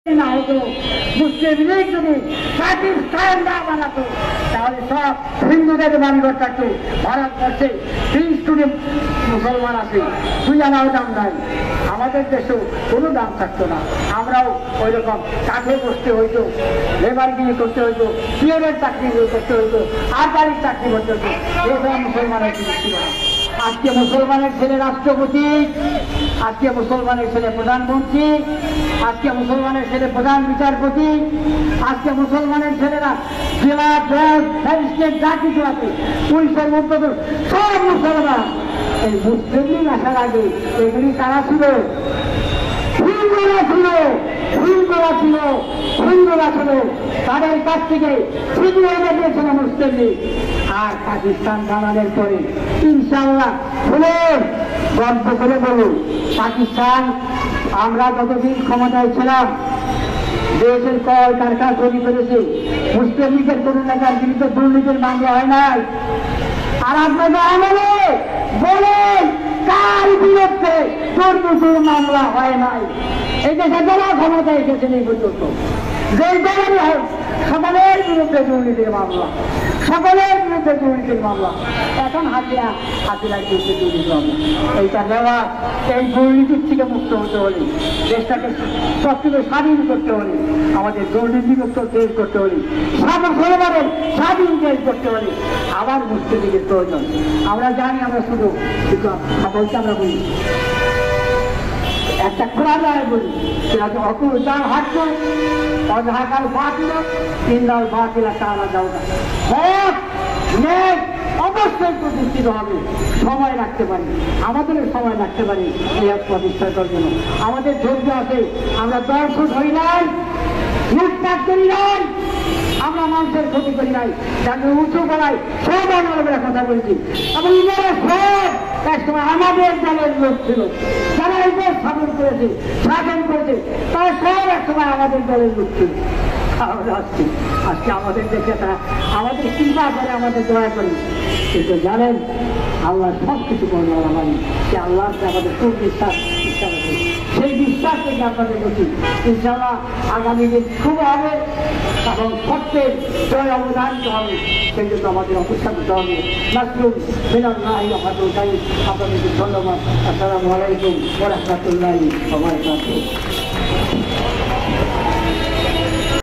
না হতো, মুসলিম লীগ যদি পাকিস্তান না বানাতো তাহলে সব হিন্দুদের বাড়িঘর থাকতো। ভারতবর্ষে 30 কোটি মুসলমান আছে, 2 আনাও দাম নাই। আমাদের দেশেও কোনো দাম থাকতো না, আমরাও ওই রকম কাঠে বসতে হইতো, লেবারগিরি করতে হইতো, পিওরের চাকরি করতে হইতো, আর বাড়ির চাকরি করতে হইতো। এসব মুসলমানের কিছু ছিল না। আজকে মুসলমানের ছেলে রাষ্ট্রপতি, আজকে মুসলমানের ছেলে প্রধানমন্ত্রী, আজকে মুসলমানের ছেলে প্রধান বিচারপতি, আজকে মুসলমানের ছেলেরা জেলা জজ ম্যাজিস্ট্রেট যা কিছু আছে পুলিশের মধ্যে সব মুসলমান। এই মুসলিম লীগ আসার আগে এগুলি কারা ছিল? হিন্দুরা ছিল, হিন্দুরা ছিল, হিন্দুরা ছিল। তাদের কাছ থেকে শুধু এনে দিয়েছিল মুসলিম লীগ। আর পাকিস্তান বানানোর পরে ইনশাআল্লাহ শুনুন, গল্প করে বলুন, পাকিস্তান আমরা যতদিন ক্ষমতায় ছিলাম দেশের কল কারখানা তৈরি করেছে, মুসলিম লীগের কোন নেতার বিরুদ্ধে দুর্নীতির মামলা হয় নাই। আর আপনাদের আমলে বলেন কার বিরুদ্ধে দুর্নীতির মামলা হয় নাই? এই দেশে যারা ক্ষমতায় এসেছেন এই পর্যন্ত যে দলেরই হোক সকলের বিরুদ্ধে দুর্নীতির মামলা, সকলের বিরুদ্ধে দুর্নীতির মামলা। এখন হাতিয়া বিরুদ্ধে দুর্নীতি মামলা। এইটা দেওয়া এই দুর্নীতির থেকে মুক্ত হতে হলে, দেশটাকে সব থেকে স্বাধীন করতে হলে, আমাদের দুর্নীতিমুক্ত দেশ করতে হলে, মুসলমানের স্বাধীন দেশ করতে হলে আবার মুসলিম লীগের প্রয়োজন। আমরা জানি, আমরা শুধু সকলকে আমরা বলি একটা খোলা যায় বলি, সেটা অকুল চাল হাঁটল অজাহাকাল বাতিল, 3 দল বাতিল তারা যাও না। হক নেক অবশ্যই প্রতিষ্ঠিত হবে। সময় রাখতে পারি, আমাদের সময় রাখতে পারি এই এক প্রতিষ্ঠা করার জন্য। আমাদের ধৈর্য আছে, আমরা দর্শক হই নাই, লুটপাট করি নাই, আমরা মানুষের ক্ষতি করি নাই, যাকে উঁচু করাই সব আমরা কথা বলছি। এবং সব একসময় আমাদের দলের লোক ছিল, যারা এই দেশ স্থাপন করেছে, শাসন করেছে, তারা সব একসময় আমাদের দলের লোক ছিল। আজকে আমাদের দেশে তারা আমাদের চিন্তা করে, আমাদের দয়া করে, কিন্তু জানেন আল্লাহ সব কিছু করবে। মানি সে আল্লাহ আমাদের খুব বিশ্বাস ইচ্ছা আছে, সেই বিশ্বাস থেকে আপনাদের বলছি ইনশাআল্লাহ আগামী দিন শুভ হবে এবং সত্যের জয় অবদানিত হবে। সেই জন্য আমাদের অপেক্ষা করতে হবে। নাসরুল মিনাল্লাহি ওয়া ফাতহুন। আপনাদেরকে ধন্যবাদ। আসসালামু আলাইকুম ওয়া রাহমাতুল্লাহি ওয়া বারাকাতুহু।